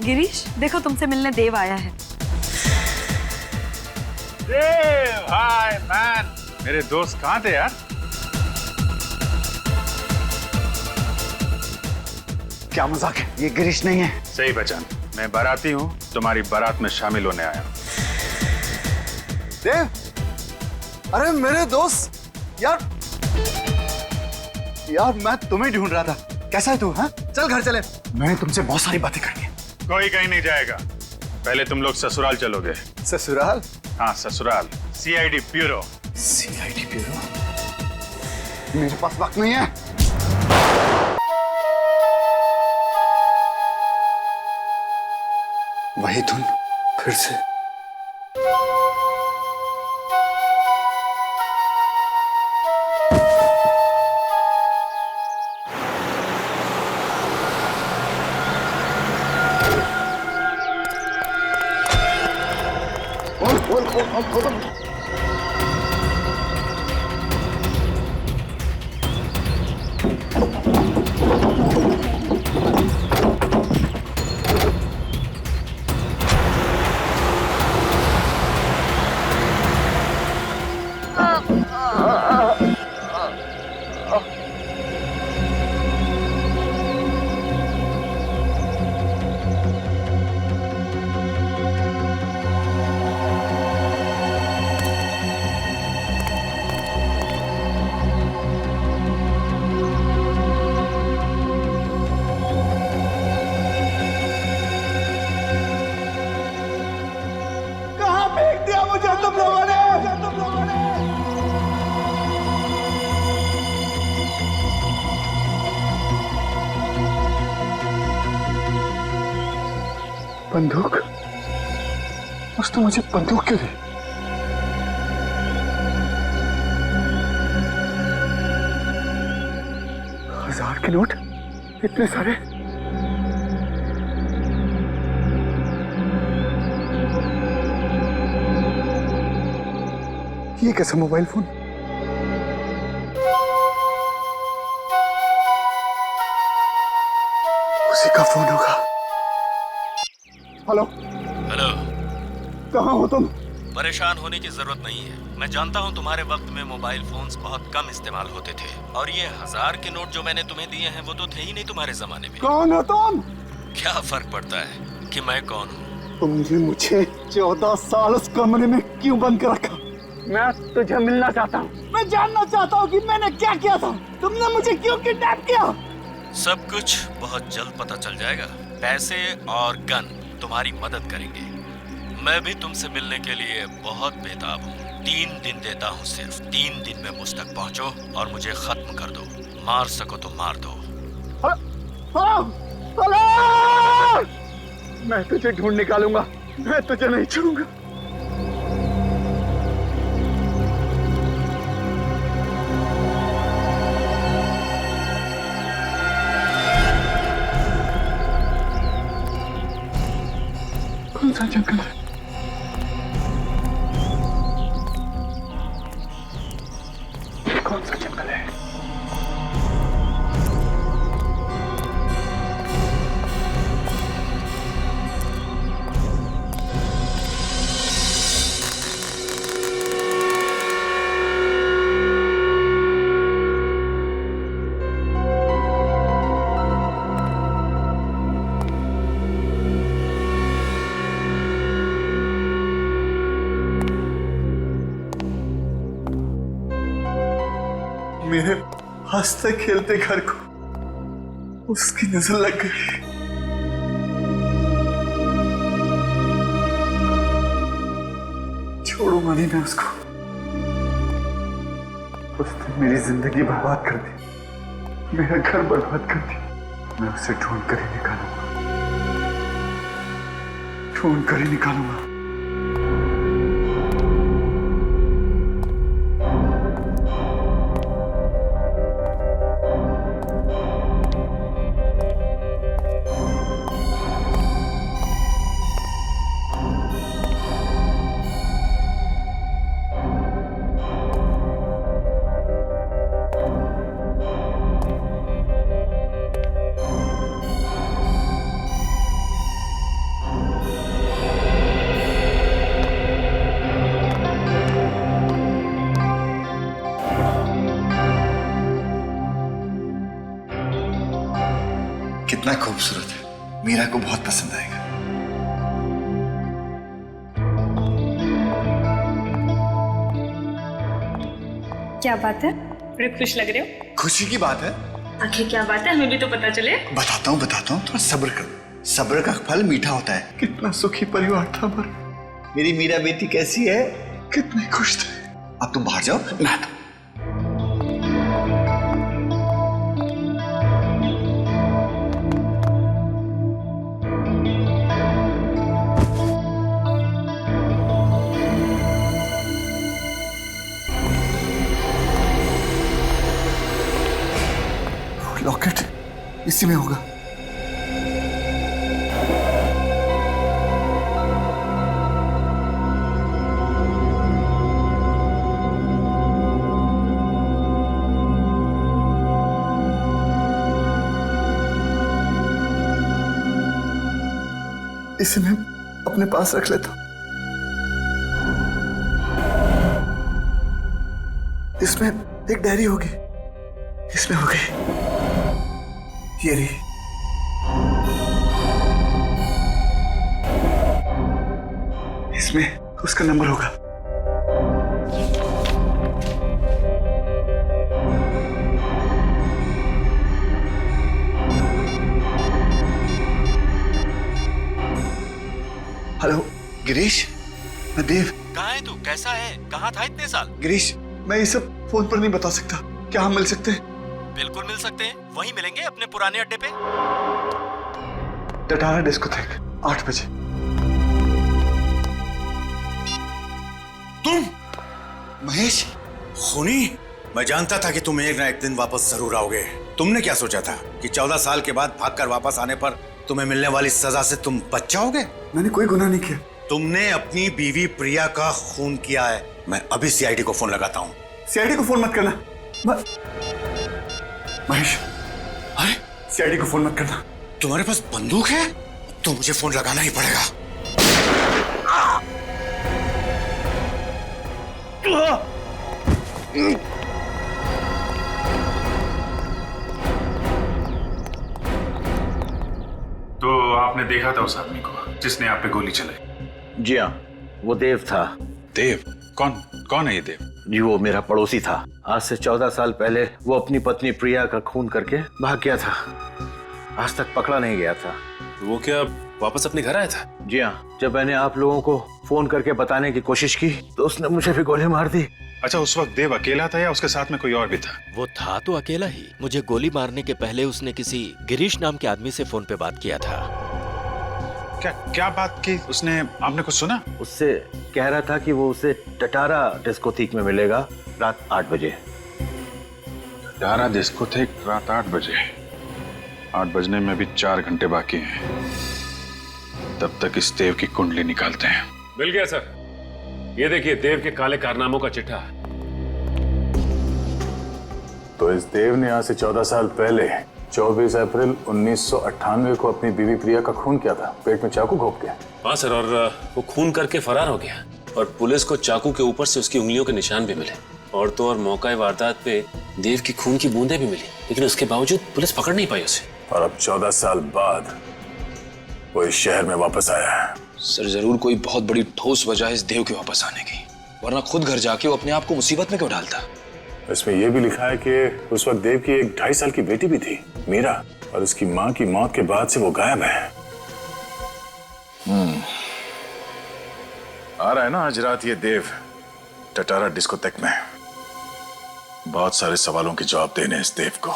गिरीश, देखो तुमसे मिलने देव आया है। देव, हाय मैन। मेरे दोस्त कहाँ थे यार? क्या मजाक है? ये गिरीश नहीं है। सही पहचान, मैं बाराती हूँ, तुम्हारी बारात में शामिल होने आया हूँ। देव, अरे मेरे दोस्त, यार मैं तुम्हें ढूंढ रहा था। कैसा है तू? हाँ, चल घर चले, मैंने तुमसे बहुत सारी बातें करनी है। कोई कहीं नहीं जाएगा, पहले तुम लोग ससुराल चलोगे। ससुराल? हाँ ससुराल, सीआईडी ब्यूरो। CID bureau? मेरे पास वक्त नहीं है। वही धुन फिर से। खोल। बंदूक? उसने मुझे बंदूक क्यों दी? हजार के नोट? इतने सारे? ये कैसा मोबाइल फोन? उसी का फोन होगा। हेलो हेलो, कहाँ हो तुम? परेशान होने की जरूरत नहीं है। मैं जानता हूँ तुम्हारे वक्त में मोबाइल फोन्स बहुत कम इस्तेमाल होते थे, और ये 1000 के नोट जो मैंने तुम्हें दिए हैं वो तो थे ही नहीं तुम्हारे जमाने में। कौन हो तुम? क्या फर्क पड़ता है कि मैं कौन हूँ? तुमने मुझे 14 साल उस कमरे में क्यों बंद कर रखा? मैं तुझे मिलना चाहता हूँ। मैं जानना चाहता हूँ कि मैंने क्या किया था। तुमने मुझे क्यों किडनैप किया? सब कुछ बहुत जल्द पता चल जाएगा। पैसे और गन तुम्हारी मदद करेंगे। मैं भी तुमसे मिलने के लिए बहुत बेताब हूँ। 3 दिन देता हूँ, सिर्फ 3 दिन में मुझ तक पहुँचो और मुझे खत्म कर दो। मार सको तो मार दो। मैं तुझे ढूंढ निकालूंगा, मैं तुझे नहीं छोड़ूंगा। कौन सा जंगल है? कौन सा जंगल है? मेरे हंसते खेलते घर को उसकी नजर लग गई। छोड़ूंगा नहीं मैं उसको। उसने मेरी जिंदगी बर्बाद कर दी, मेरा घर बर्बाद कर दिया। मैं उसे ढूंढ कर ही निकालूंगा, ढूंढ कर ही निकालूंगा। खूबसूरत है, मीरा को बहुत पसंद आएगा। क्या बात है, बड़े खुश लग रहे हो। खुशी की बात है। आखिर क्या बात है, हमें भी तो पता चले। बताता हूँ थोड़ा सब्र करो, सब्र का फल मीठा होता है। कितना सुखी परिवार था हमारा। मेरी मीरा बेटी कैसी है, कितने खुश थे। अब तुम बाहर जाओ, मैं आता हूं। लॉकेट इसी में होगा। इसे मैं अपने पास रख लेता हूं। इसमें एक डायरी होगी, इसमें होगी ये रही। इसमें उसका नंबर होगा। हेलो गिरीश, मैं देव। कहाँ है तू? कैसा है? कहाँ था इतने साल? गिरीश, मैं ये सब फोन पर नहीं बता सकता। क्या हम मिल सकते हैं? बिल्कुल मिल सकते हैं, वहीं मिलेंगे अपने पुराने अड्डे पे। टटारा डिस्कोथेक 8 बजे। तुम महेश खूनी, मैं जानता था कि तुम एक ना एक दिन वापस जरूर आओगे। तुमने क्या सोचा था कि 14 साल के बाद भागकर वापस आने पर तुम्हें मिलने वाली सजा से तुम बच जाओगे? मैंने कोई गुनाह नहीं किया। तुमने अपनी बीवी प्रिया का खून किया है। मैं अभी सीआईडी को फोन लगाता हूँ। सीआईडी को फोन मत करना। महेश, अरे सीआईडी को फोन मत करना। तुम्हारे पास बंदूक है तो मुझे फोन लगाना ही पड़ेगा। तो आपने देखा था उस आदमी को जिसने आप पे गोली चलाई? जी हाँ, वो देव था। देव? कौन है ये देव? जी वो मेरा पड़ोसी था। आज से 14 साल पहले वो अपनी पत्नी प्रिया का खून करके भाग गया था। आज तक पकड़ा नहीं गया था। वो क्या वापस अपने घर आया था? जी हाँ, जब मैंने आप लोगों को फोन करके बताने की कोशिश की तो उसने मुझे भी गोली मार दी। अच्छा, उस वक्त देव अकेला था या उसके साथ में कोई और भी था? वो था तो अकेला ही। मुझे गोली मारने के पहले उसने किसी गिरीश नाम के आदमी से फोन पे बात किया था। क्या बात की उसने? आपने कुछ सुना? उससे कह रहा था कि वो उसे टटारा डिस्कोथेक में मिलेगा रात 8 बजे। टटारा डिस्कोथेक रात 8 बजे? 8 बजने में भी 4 घंटे बाकी हैं। तब तक इस देव की कुंडली निकालते हैं। मिल गया सर, ये देखिए देव के काले कारनामों का चिट्ठा। तो इस देव ने आज से 14 साल पहले 24 अप्रैल 1998 को अपनी बीवी प्रिया का खून किया था, पेट में चाकू घोंप के। हाँ सर, और वो खून करके फरार हो गया और पुलिस को चाकू के ऊपर से उसकी उंगलियों के निशान भी मिले। और तो और मौका वारदात पे देव की खून की बूंदें भी मिली, लेकिन उसके बावजूद पुलिस पकड़ नहीं पाई उसे। और अब 14 साल बाद वो इस शहर में वापस आया है। सर जरूर कोई बहुत बड़ी ठोस वजह है इस देव के वापस आने की, वरना खुद घर जाके वो अपने आप को मुसीबत में क्यों डालता? इसमें यह भी लिखा है कि उस वक्त देव की एक 2.5 साल की बेटी भी थी, मीरा, और उसकी मां की मौत के बाद से वो गायब है। आ रहा है ना आज रात ये देव टटारा डिस्कोथेक में। बहुत सारे सवालों के जवाब देने इस देव को।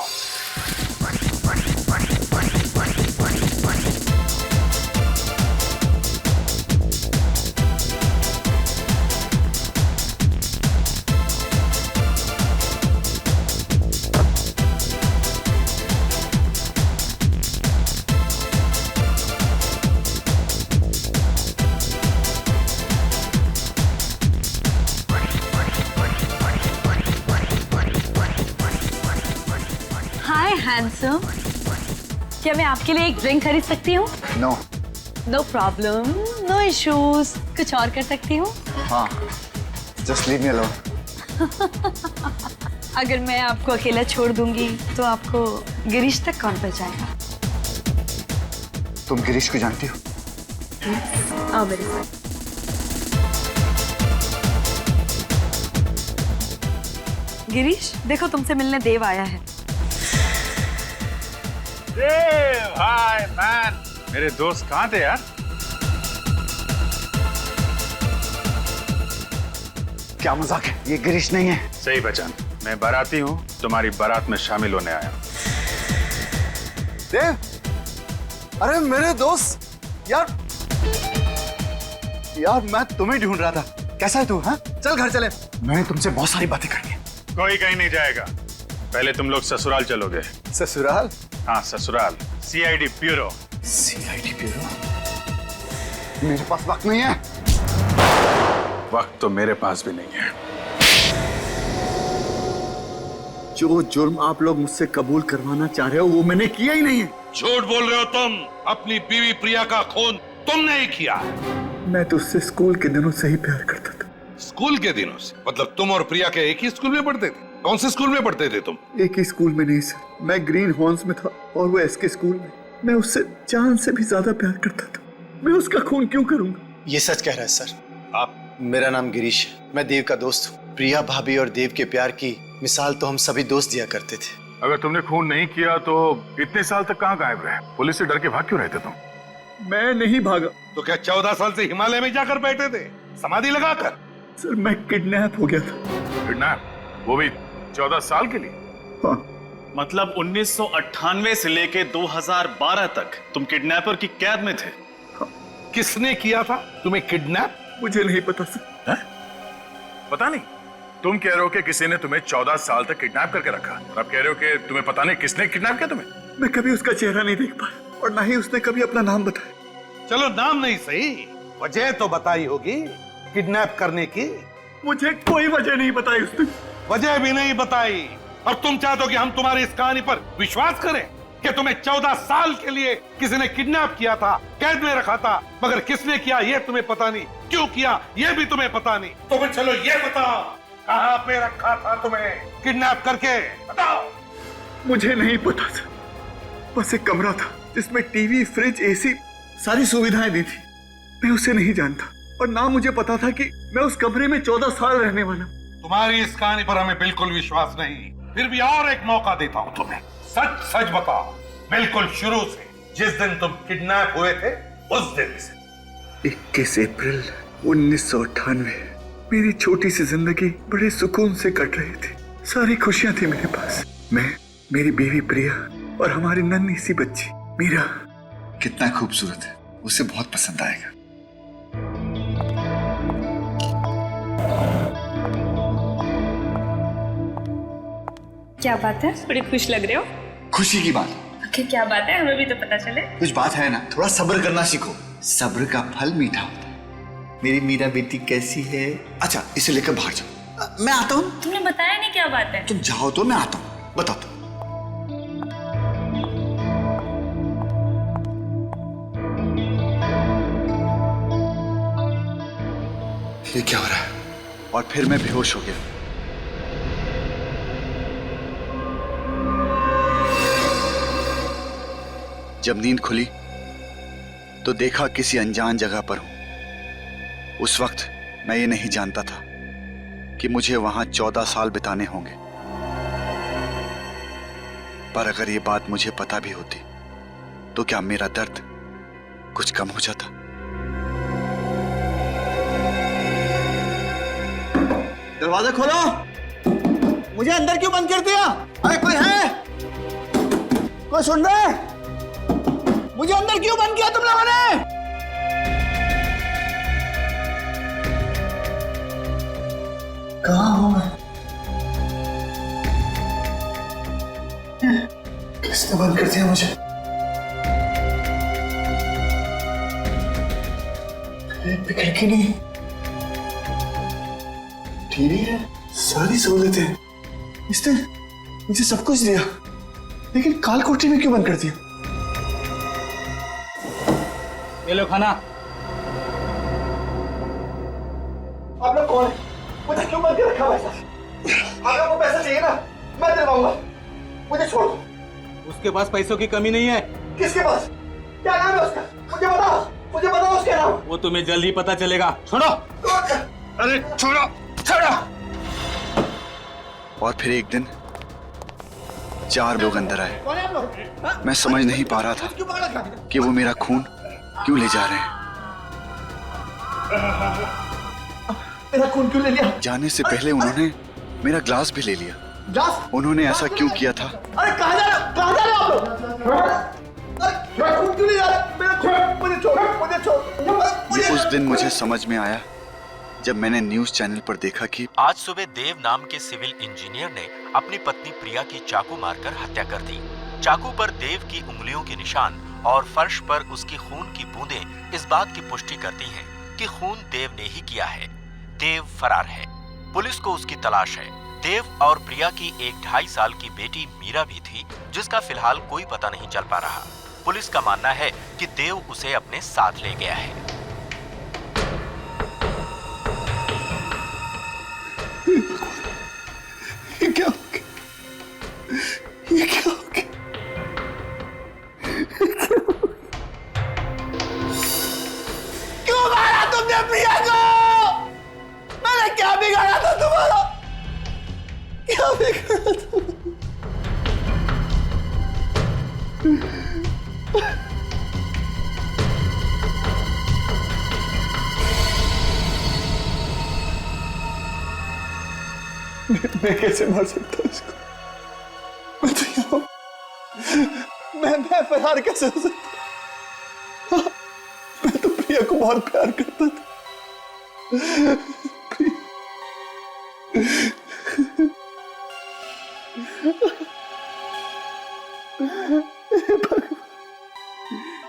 हाय हैंडसम, क्या मैं आपके लिए एक ड्रिंक खरीद सकती हूँ? No. No problem, no issues. कुछ और कर सकती हूँ? हाँ, जस्ट लीव मी अलोन। अगर मैं आपको अकेला छोड़ दूंगी तो आपको गिरीश तक कौन पहुंचाएगा? तुम गिरीश को जानती हो? आओ मेरे साथ। गिरीश, देखो तुमसे मिलने देव आया है। देव, हाय मैन। मेरे दोस्त कहाँ थे यार? क्या मजाक है, ये गिरीश नहीं है। सही पहचान, मैं बाराती हूँ, तुम्हारी बारात में शामिल होने आया हूँ। देव, अरे मेरे दोस्त, यार मैं तुम्हें ढूंढ रहा था। कैसा है तू? हाँ, चल घर चले, मैंने तुमसे बहुत सारी बातें करनी है। कोई कहीं नहीं जाएगा, पहले तुम लोग ससुराल चलोगे। ससुराल? हाँ ससुराल, सीआईडी ब्यूरो। CID bureau? मेरे पास वक्त नहीं है। वक्त तो मेरे पास भी नहीं है। जो जुर्म आप लोग मुझसे कबूल करवाना चाह रहे हो वो मैंने किया ही नहीं है। झूठ बोल रहे हो तुम। अपनी बीवी प्रिया का खून तुमने ही किया है। मैं तो उससे स्कूल के दिनों से ही प्यार करता था। स्कूल के दिनों से? मतलब तुम और प्रिया के एक ही स्कूल में पढ़ते थे? कौन से स्कूल में पढ़ते थे तुम? एक ही स्कूल में नहीं सर, मैं ग्रीन हॉर्न्स में था और वो एसके स्कूल में। मैं उससे जान से भी ज्यादा प्यार करता था। मैं उसका खून क्यों करूंगा? ये सच कह रहा है सर। आप, मेरा नाम गिरीश है, मैं देव का दोस्त हूँ। प्रिया भाभी और देव के प्यार की मिसाल तो हम सभी दोस्त दिया करते थे। अगर तुमने खून नहीं किया तो इतने साल तक कहाँ गायब रहे? पुलिस से डर के भाग क्यों रहते तुम? मैं नहीं भागा। तो क्या 14 साल से हिमालय में जाकर बैठे थे समाधि लगाकर? सर मैं किडनैप हो गया था। किडनैप? वो भी 14 साल के लिए? हाँ। मतलब 1998 से लेके 2012 तक तुम किडनैपर की कैद में थे? हाँ। किसने किया था तुम्हें किडनैप? मुझे नहीं पता सर। पता नहीं? तुम कह रहे हो कि किसी ने तुम्हें 14 साल तक किडनैप करके रखा, अब कह रहे हो कि तुम्हें पता नहीं किसने किडनैप किया तुम्हें? मैं कभी उसका चेहरा नहीं देख पाया और ना ही उसने कभी अपना नाम बताया। चलो नाम नहीं सही, वजह तो बताई होगी किडनैप करने की। मुझे कोई वजह नहीं बताई उसने। वजह भी नहीं बताई और तुम चाहते हो कि हम तुम्हारी इस कहानी पर विश्वास करें कि तुम्हें 14 साल के लिए किसी ने किडनैप किया था, कैद में रखा था, मगर किसने किया ये तुम्हें पता नहीं, क्यों किया ये भी तुम्हें पता नहीं। तो फिर चलो ये बताओ, कहाँ पे रखा था तुम्हें किडनैप करके? बताओ। मुझे नहीं पता था, बस एक कमरा था जिसमें टीवी, फ्रिज, एसी, सारी सुविधाएं दी थी। मैं उसे नहीं जानता और ना मुझे पता था कि मैं उस कमरे में 14 साल रहने वाला। तुम्हारी इस कहानी पर हमें बिल्कुल विश्वास नहीं, फिर भी और एक मौका देता हूँ तुम्हें। सच सच बताओ, बिल्कुल शुरू से, जिस दिन तुम किडनैप हुए थे उस दिन से। 21 अप्रैल 1998। मेरी छोटी सी जिंदगी बड़े सुकून से कट रही थी। सारी खुशियां थी मेरे पास। मैं, मेरी बीवी प्रिया और हमारी नन्ही सी बच्ची मीरा। कितना खूबसूरत है, उसे बहुत पसंद आएगा। क्या बात है, बड़ी खुश लग रहे हो। खुशी की बात? आखिर क्या बात है, हमें भी तो पता चले। कुछ बात है ना, थोड़ा सब्र करना सीखो। सब्र का फल मीठा होता है। मेरी मीरा बेटी कैसी है? अच्छा, इसे लेकर बाहर जाओ। मैं आता हूँ। तुमने बताया नहीं क्या बात है। तुम जाओ तो मैं आता हूँ, बताओ तो। ये क्या हो रहा है? और फिर मैं बेहोश हो गया। जब नींद खुली तो देखा किसी अनजान जगह पर हूं। उस वक्त मैं ये नहीं जानता था कि मुझे वहां 14 साल बिताने होंगे, पर अगर ये बात मुझे पता भी होती तो क्या मेरा दर्द कुछ कम हो जाता? दरवाजा खोलो। मुझे अंदर क्यों बंद कर दिया? अरे कोई है? कोई सुन रहा है? मुझे अंदर क्यों बंद किया तुम लोगों ने? कहाँ हूं मैं? किसने बंद कर दिया मुझे? एक भी खिड़की नहीं, टीवी है, सारी सहूलतें हैं। इसने मुझे सब कुछ दिया, लेकिन काल कोठरी में क्यों बंद कर दिया? ये लो खाना। आप लोग कौन है? मुझे क्यों बंद के रखा भाई साहब? आप लोगों को पैसा चाहिए ना, मैं दिलवाऊंगा। मुझे छोड़ दो। उसके पास पैसों की कमी नहीं है। किसके पास? क्या नाम है उसका? मुझे बताओ उसका नाम। वो तुम्हें जल्द ही पता चलेगा। छोड़ो। अरे छोड़ो, छोड़ो। और फिर एक दिन 4 लोग अंदर आए। कौन है आप लोग? मैं समझ नहीं पा रहा था कि वो मेरा खून क्यों ले जा रहे हैं। मेरा खून क्यों ले लिया? जाने से पहले उन्होंने मेरा ग्लास भी ले लिया। ग्लास? उन्होंने ऐसा क्यों किया था? अरे कहाँ जा रहे हो आप लोग? अरे खून क्यों ले जा रहे? मेरा खून, मुझे छोड़। ये उस दिन मुझे समझ में आया जब मैंने न्यूज चैनल पर देखा कि आज सुबह देव नाम के सिविल इंजीनियर ने अपनी पत्नी प्रिया की चाकू मारकर हत्या कर दी। चाकू पर देव की उंगलियों के निशान और फर्श पर उसकी खून की बूंदें इस बात की पुष्टि करती हैं कि खून देव ने ही किया है। देव फरार है। पुलिस को उसकी तलाश है। देव और प्रिया की एक 2.5 साल की बेटी मीरा भी थी, जिसका फिलहाल कोई पता नहीं चल पा रहा। पुलिस का मानना है कि देव उसे अपने साथ ले गया है। ये क्या हो गया? ये क्या हो गया? क्यों मारा तुमने प्रिया को? मैंने क्या बिगाड़ा था तुम्हारा? क्या बिगाड़ा था? मैं कैसे मार सकता हूँ इसको? मैं तो यहाँ हूँ। मैं फरार कैसे हो सकता? मैं तो प्रिया को बहुत प्यार करता था।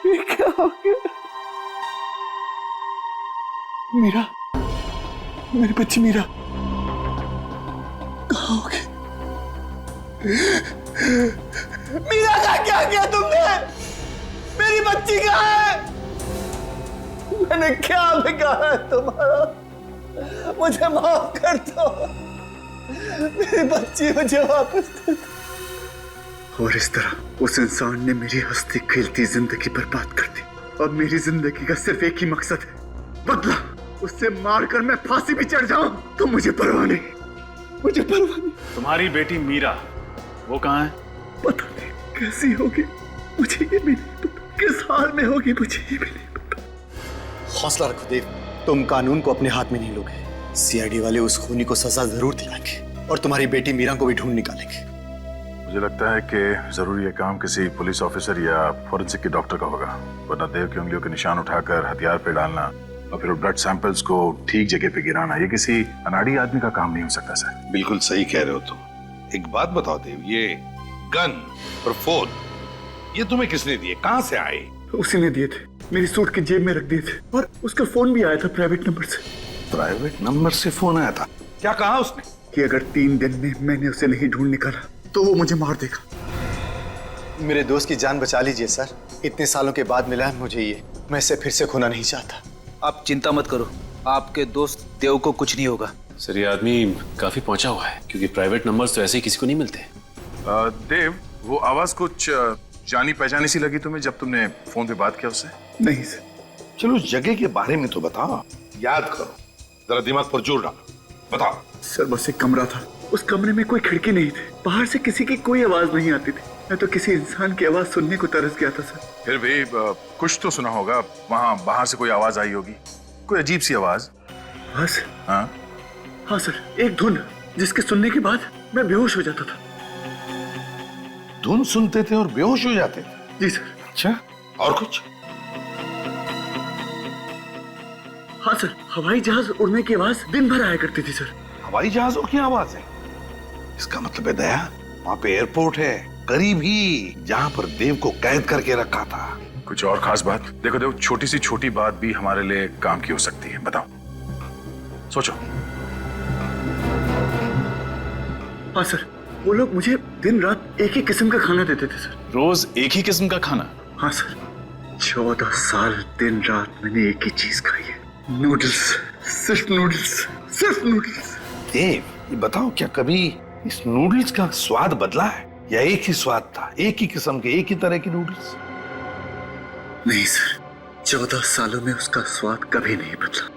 ये क्या हो गया? मीरा, मेरी बच्ची मीरा कहाँ हो गई? मीरा का क्या किया तुमने? मेरी बच्ची कहाँ है? मैंने क्या बिगाड़ा है तुम्हारा? मुझे माफ कर दो। मेरी बच्ची मुझे वापस दे दो। और इस तरह उस इंसान ने मेरी हंसती खेलती जिंदगी बर्बाद कर दी। अब मेरी जिंदगी का सिर्फ एक ही मकसद है, बदला। उससे मारकर मैं फांसी भी चढ़ जाऊं तो मुझे परवाह नहीं। मुझे परवाह नहीं। तुम्हारी बेटी मीरा वो कहाँ है? पता नहीं कैसी होगी, मुझे ये भी नहीं पता। किस हाल में होगी, मुझे ये भी नहीं पता। हौसला रखो देव, तुम कानून को अपने हाथ में नहीं लोगे। सीआईडी वाले उस खूनी को सजा जरूर दिलाएंगे और तुम्हारी बेटी मीरा को भी ढूंढ निकालेंगे। मुझे लगता है कि जरूर ये काम किसी पुलिस ऑफिसर या फोरेंसिक के डॉक्टर का होगा, वरना देव की उंगलियों के निशान उठाकर हथियार पे डालना और फिर ब्लड सैंपल्स को ठीक जगह पे गिराना, ये किसी अनाड़ी आदमी का काम नहीं हो सकता सर। बिल्कुल सही कह रहे हो तुम। एक बात बताओ देव, ये गन और फोन ये तुम्हें किसने दिए? कहाँ से आए? उसी ने दिए थे, मेरी सूट की जेब में रख दिए थे। और उसका फोन भी आया था प्राइवेट नंबर से। प्राइवेट नंबर से फोन आया था? क्या कहा उसने? कि अगर 3 दिन में मैंने उसे नहीं ढूंढ निकाला तो वो मुझे मार देगा। मेरे दोस्त की जान बचा लीजिए सर। इतने सालों के बाद मिला है मुझे ये, मैं इसे फिर से खोना नहीं चाहता। आप चिंता मत करो, आपके दोस्त देव को कुछ नहीं होगा। सर ये आदमी काफी पहुंचा हुआ है, क्योंकि प्राइवेट नंबर्स तो ऐसे ही किसी को नहीं मिलते। देव, वो आवाज कुछ जानी पहचानी सी लगी तुम्हें जब तुमने फोन पे बात किया उससे? नहीं सर। चलो उस जगह के बारे में तो बताओ, याद करो, जरा दिमाग पर जोर डालो, बताओ। सर बस एक कमरा था, उस कमरे में कोई खिड़की नहीं थी, बाहर से किसी की कोई आवाज नहीं आती थी। मैं तो किसी इंसान की आवाज सुनने को तरस गया था सर। फिर भी कुछ तो सुना होगा, वहां बाहर से कोई आवाज आई होगी, कोई अजीब सी आवाज। बस हाँ हाँ सर, एक धुन जिसके सुनने के बाद मैं बेहोश हो जाता था। धुन सुनते थे और बेहोश हो जाते थे? जी सर। अच्छा, और कुछ? हाँ सर, हवाई जहाज उड़ने की आवाज दिन भर आया करती थी सर। हवाई जहाजों की आवाज है? इसका मतलब है दया, वहाँ पे एयरपोर्ट है करीब ही जहाँ पर देव को कैद करके रखा था। कुछ और खास बात? देखो देव, छोटी सी छोटी बात भी हमारे लिए काम की हो सकती है, बताओ, सोचो। हाँ सर, वो लोग मुझे दिन रात एक ही किस्म का खाना देते थे सर। रोज एक ही किस्म का खाना? हाँ सर, 14 साल दिन रात मैंने एक ही चीज खाई है, नूडल्स, सिर्फ नूडल्स, सिर्फ नूडल्स। देव, ये बताओ, क्या कभी इस नूडल्स का स्वाद बदला है या एक ही स्वाद था, एक ही किस्म के, एक ही तरह के नूडल्स? नहीं सर, 14 सालों में उसका स्वाद कभी नहीं बदला।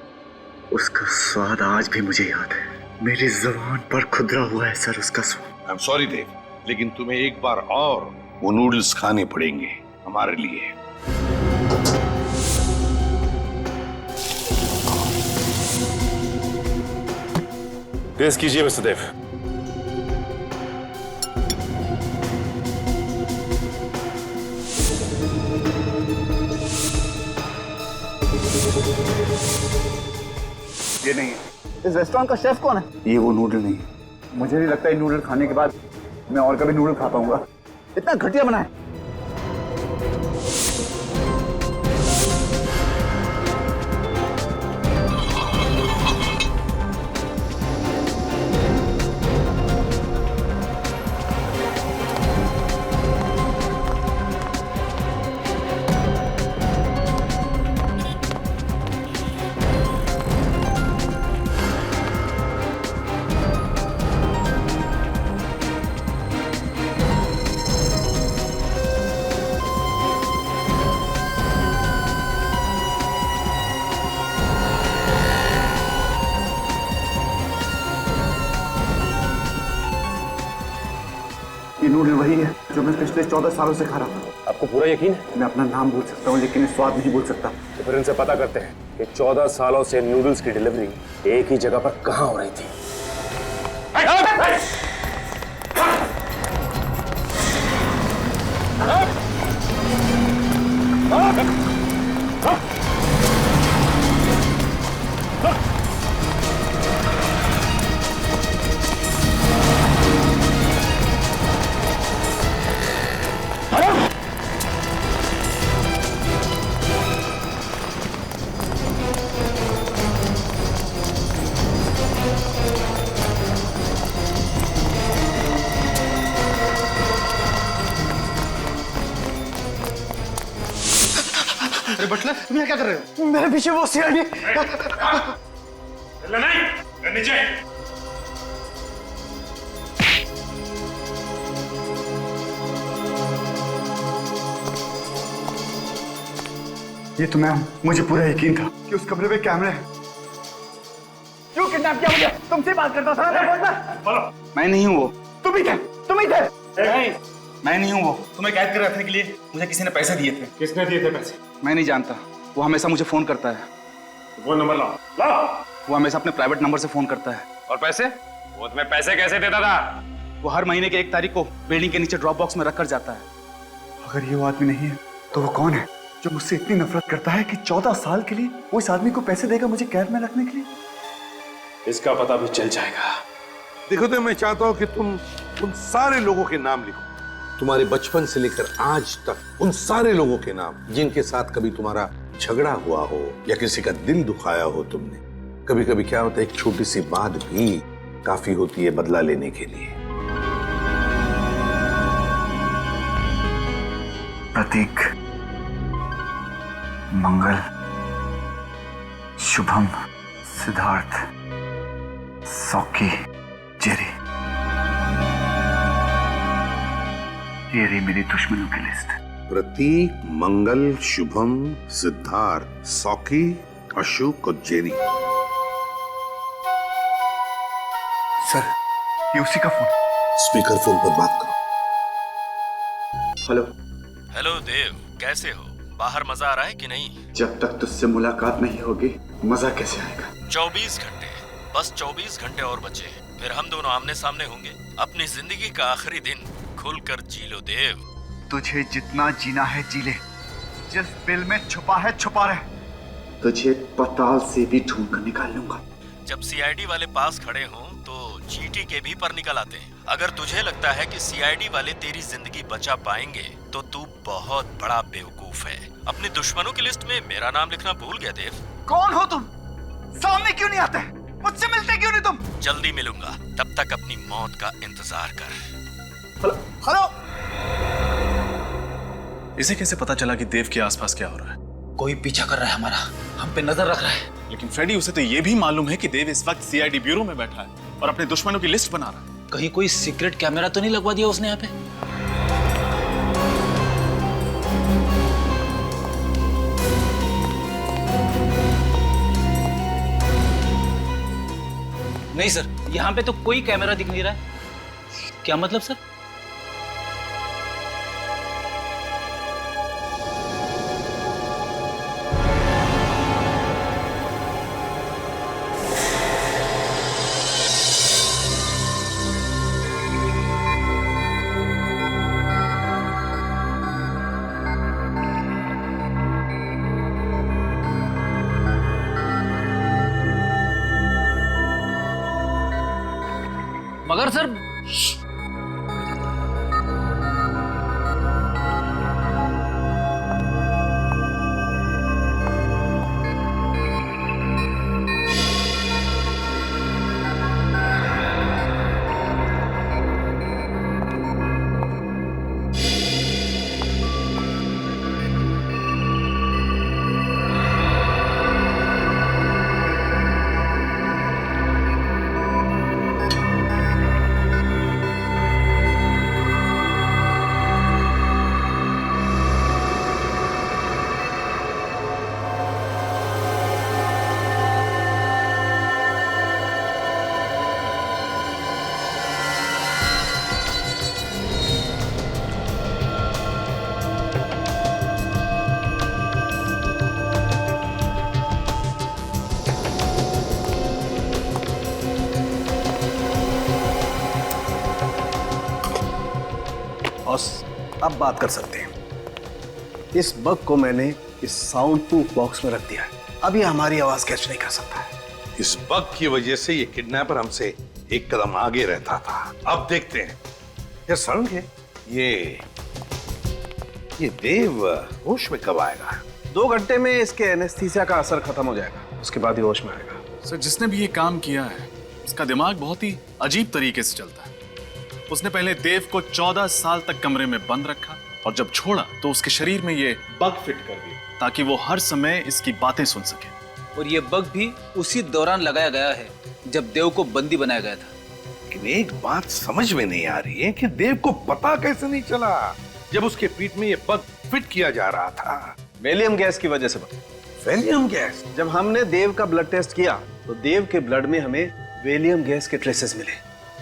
उसका स्वाद आज भी मुझे याद है। मेरी जुबान पर खुदरा हुआ है सर उसका स्वाद। आई एम सॉरी देव, लेकिन तुम्हें एक बार और वो नूडल्स खाने पड़ेंगे हमारे लिए। टेस्ट कीजिए मिस्टर देव। ये नहीं है। इस रेस्टोरेंट का शेफ कौन है? ये वो नूडल नहीं है। मुझे नहीं लगता ये नूडल खाने के बाद मैं और कभी नूडल खा पाऊंगा। इतना घटिया बना है। ये नूडल वही है जो मैं पिछले 14 सालों से खा रहा था। आपको पूरा यकीन है? मैं अपना नाम भूल सकता हूँ लेकिन स्वाद नहीं भूल सकता। तो फिर इनसे पता करते हैं कि 14 सालों से नूडल्स की डिलीवरी एक ही जगह पर कहां हो रही थी। अरे बटलर, तुम यहाँ क्या कर रहे हो? मेरे पीछे वो सीआईडी। नहीं, नीचे। ये तो मैं हूँ। मुझे पूरा यकीन था कि उस कमरे में कैमरे हैं। क्यों किडनैप किया मुझे? तुमसे बात करता था ना। बोलो। मैं नहीं हूँ वो। तुम ही थे। तुम ही थे। नहीं, मैं नहीं हूँ वो। तुम्हें कैद कर रखने के लिए मुझे किसी ने पैसे दिए थे। किसने दिए थे पैसे? मैं नहीं जानता। वो हमेशा मुझे फोन करता है। वो नंबर लाओ। लाओ। वो हमेशा अपने प्राइवेट नंबर से फोन करता है। और पैसे? वो तुम्हें पैसे कैसे देता था? वो हर महीने के 1 तारीख को बिल्डिंग के नीचे ड्रॉप बॉक्स में रख कर जाता है। अगर ये वो आदमी नहीं है तो वो कौन है जो मुझसे इतनी नफरत करता है कि 14 साल के लिए वो इस आदमी को पैसे देगा मुझे कैद में रखने के लिए? इसका पता भी चल जाएगा। देखो तो मैं चाहता हूँ कि तुम उन सारे लोगों के नाम लिखो, तुम्हारे बचपन से लेकर आज तक उन सारे लोगों के नाम जिनके साथ कभी तुम्हारा झगड़ा हुआ हो या किसी का दिल दुखाया हो तुमने। कभी कभी क्या होता है, एक छोटी सी बात भी काफी होती है बदला लेने के लिए। प्रतीक, मंगल, शुभम, सिद्धार्थ, सौकी, जेरी। ये रही मेरी दुश्मनों की लिस्ट। प्रतीक, मंगल, शुभम, सिद्धार्थ, सौकी, अशोक और जेरी। सर, ये उसी का फोन। स्पीकर फोन पर बात करो। हेलो। हेलो देव, कैसे हो? बाहर मजा आ रहा है कि नहीं? जब तक तुझसे मुलाकात नहीं होगी मजा कैसे आएगा? 24 घंटे, बस 24 घंटे और बचे, फिर हम दोनों आमने सामने होंगे। अपनी जिंदगी का आखिरी दिन खुलकर जी लो देव। तुझे जितना जीना है जी ले। जिस बिल में छुपा है छुपा रहे। तुझे पताल से भी ढूंढ कर निकाल लूंगा। जब सीआईडी वाले पास खड़े हों तो चीटी के भी पर निकल आते हैं। अगर तुझे लगता है कि सीआईडी वाले तेरी जिंदगी बचा पाएंगे तो तू बहुत बड़ा बेवकूफ है। अपने दुश्मनों की लिस्ट में मेरा नाम लिखना भूल गया देव। कौन हो तुम? सामने क्यों नहीं आते? मुझसे मिलते क्यों नहीं तुम? जल्दी मिलूंगा, तब तक अपनी मौत का इंतजार कर। Hello hello. इसे कैसे पता चला कि देव के आसपास क्या हो रहा है? कोई पीछा कर रहा है हमारा, हम पे नजर रख रहा है। लेकिन फ्रेडी, उसे तो ये भी मालूम है कि देव इस वक्त सीआईडी ब्यूरो में बैठा है और अपने दुश्मनों की लिस्ट बना रहा है। कहीं कोई सीक्रेट कैमरा तो नहीं लगवा दिया उसने यहाँ पे? नहीं सर, यहाँ पे तो कोई कैमरा दिख नहीं रहा है। क्या मतलब सर? मगर सर, अब बात कर सकते हैं। इस बग को मैंने इस साउंड प्रूफ बॉक्स में रख दिया है। अब ये हमारी आवाज कैच नहीं कर सकता है। इस बग की वजह से ये किडनैपर हमसे एक कदम आगे रहता था। अब देखते हैं यार समझे, ये देव होश में कब आएगा? 2 घंटे में इसके एनेस्थीसिया का असर खत्म हो जाएगा, उसके बाद ही होश में आएगा। सर, जिसने भी ये काम किया है उसका दिमाग बहुत ही अजीब तरीके से चलता है। उसने पहले देव को 14 साल तक कमरे में बंद रखा और जब छोड़ा तो उसके शरीर में ये बग फिट कर दिया ताकि वो हर समय इसकी बातें सुन सके। और ये बग भी उसी दौरान लगाया गया है जब देव को बंदी बनाया गया था। लेकिन एक बात समझ में नहीं आ रही है कि देव को पता कैसे नहीं चला जब उसके पीठ में ये बग फिट किया जा रहा था? वेलियम गैस की वजह से। Valium gas? जब हमने देव का ब्लड टेस्ट किया तो देव के ब्लड में हमें वेलियम गैस के ट्रेसेस मिले।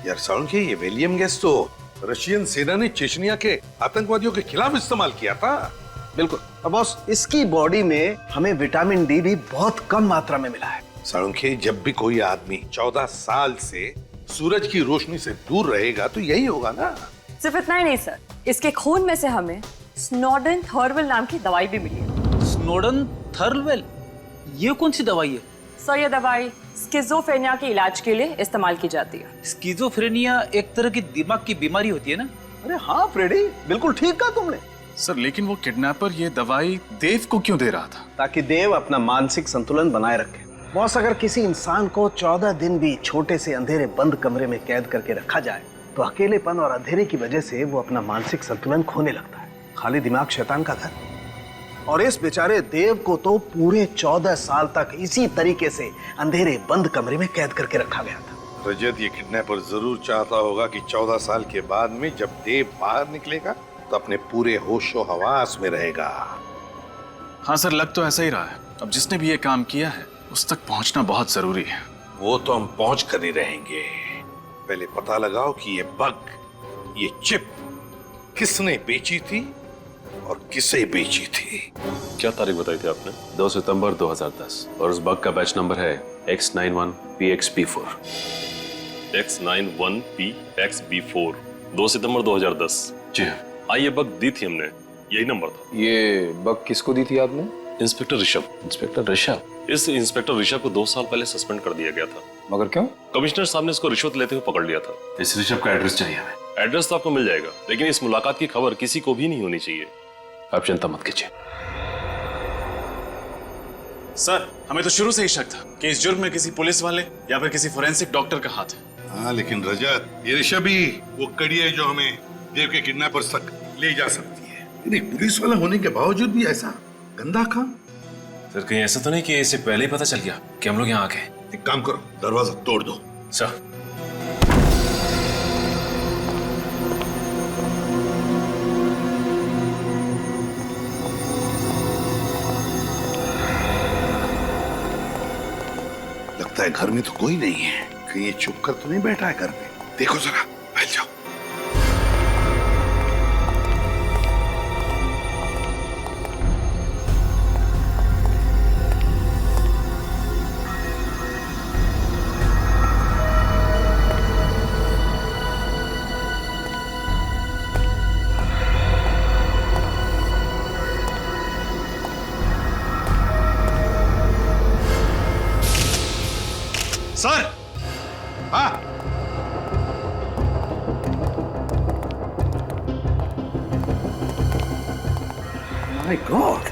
यार साउंड ये वेलियम गैस तो रशियन सेना ने चेचनिया के आतंकवादियों के खिलाफ इस्तेमाल किया था। बिल्कुल। अब बॉस, इसकी बॉडी में हमें विटामिन डी भी बहुत कम मात्रा में मिला है। साउंड जब भी कोई आदमी 14 साल से सूरज की रोशनी से दूर रहेगा तो यही होगा ना। सिर्फ इतना ही नहीं सर, इसके खून में से हमें स्नोडन थर्वल नाम की दवाई भी मिली है। स्नोडन थर्वल? ये कौन सी दवाई है? सर ये दवाई स्किज़ोफ्रेनिया के इलाज के लिए इस्तेमाल की जाती है। स्किज़ोफ्रेनिया एक तरह की दिमाग की बीमारी होती है ना? अरे हाँ फ्रेडी, बिल्कुल ठीक कहा तुमने। सर, लेकिन वो किडनैपर ये दवाई देव को क्यों दे रहा था? ताकि देव अपना मानसिक संतुलन बनाए रखे। बॉस, अगर किसी इंसान को 14 दिन भी छोटे से अंधेरे बंद कमरे में कैद करके रखा जाए तो अकेलेपन और अंधेरे की वजह से वो अपना मानसिक संतुलन खोने लगता है। खाली दिमाग शैतान का घर। और इस बेचारे देव को तो पूरे 14 साल तक इसी तरीके से अंधेरे बंद कमरे में कैद करके रखा गया था। रजत, ये किडनैपर जरूर चाहता होगा कि 14 साल के बाद में जब देव बाहर निकलेगा तो अपने पूरे होशो हवास में रहेगा। हाँ सर, लग तो ऐसा ही रहा है। अब जिसने भी ये काम किया है उस तक पहुंचना बहुत जरूरी है। वो तो हम पहुंच कर ही रहेंगे। पहले पता लगाओ कि ये बग, ये चिप किसने बेची थी और किसे बेची थी। क्या तारीख बताई थी आपने? 2 सितंबर 2010 और उस बग का बैच नंबर है X91PXB4। X91PXB4, 2 सितंबर 2010। जी हाँ, ये बग दी थी हमने, यही नंबर था। ये बग किसको दी थी आपने? इंस्पेक्टर ऋषभ। इंस्पेक्टर ऋषभ? इस इंस्पेक्टर ऋषभ को 2 साल पहले सस्पेंड कर दिया गया था। मगर क्यों? कमिश्नर साहब ने इसको रिश्वत लेते हुए पकड़ लिया था। इस ऋषभ का एड्रेस चाहिए हमें। एड्रेस तो आपको मिल जाएगा, लेकिन इस मुलाकात की खबर किसी को भी नहीं होनी चाहिए। आप चिंता मत कीजिए। सर, हमें तो शुरू से ही शक था कि इस जुर्म में किसी पुलिस वाले या फिर किसी फोरेंसिक डॉक्टर का हाथ है। हाँ, लेकिन रजत, ये ऋषभ ही वो कड़ी है जो हमें देव के किडनैपर्स तक ले जा सकती है। लेकिन पुलिस वाला होने के बावजूद भी ऐसा गंदा काम। सर, कहीं ऐसा तो नहीं कि इसे पहले ही पता चल गया कि हम लोग यहाँ आ गए? एक काम करो, दरवाजा तोड़ दो। सर। लगता है घर में तो कोई नहीं है। कहीं ये चुप कर तो नहीं बैठा है घर में? देखो जरा, बैठ जाओ। सर, हाँ, माय गॉड,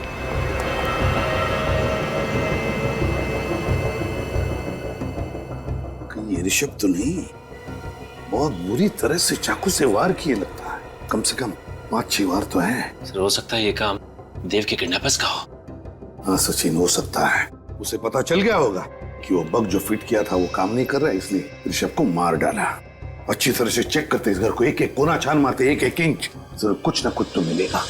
कहीं ये ऋषभ तो नहीं? बहुत बुरी तरह से चाकू से वार किए लगता है। कम से कम 5-6 वार तो है। सर हो सकता है ये काम देव के किडनैपर्स का हो। हाँ सचिन, हो सकता है। उसे पता चल गया होगा कि वो बग जो फिट किया था वो काम नहीं कर रहा है, इसलिए ऋषभ को मार डाला। अच्छी तरह से चेक करते इस घर को, एक एक कोना छान मारते, एक एक इंच, जरूर कुछ ना कुछ तो मिलेगा।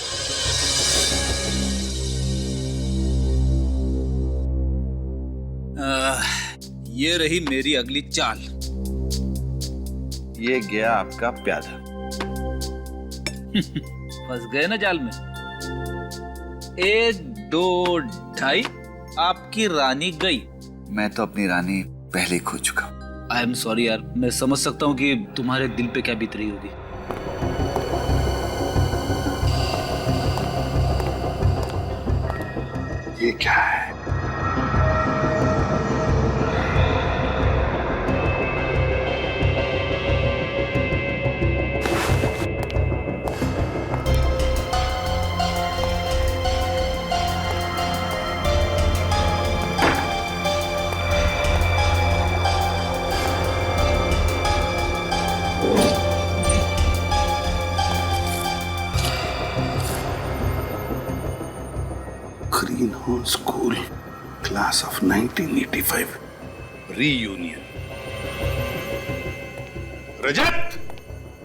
ये रही मेरी अगली चाल। ये गया आपका प्यादा। फंस गए ना जाल में। 1, 2, 2.5 आपकी रानी गई। मैं तो अपनी रानी पहले ही खो चुका हूं। आई एम सॉरी यार, मैं समझ सकता हूँ कि तुम्हारे दिल पे क्या बीत रही होगी। ये क्या है? Green hall school, class of 1985, reunion. Rajat,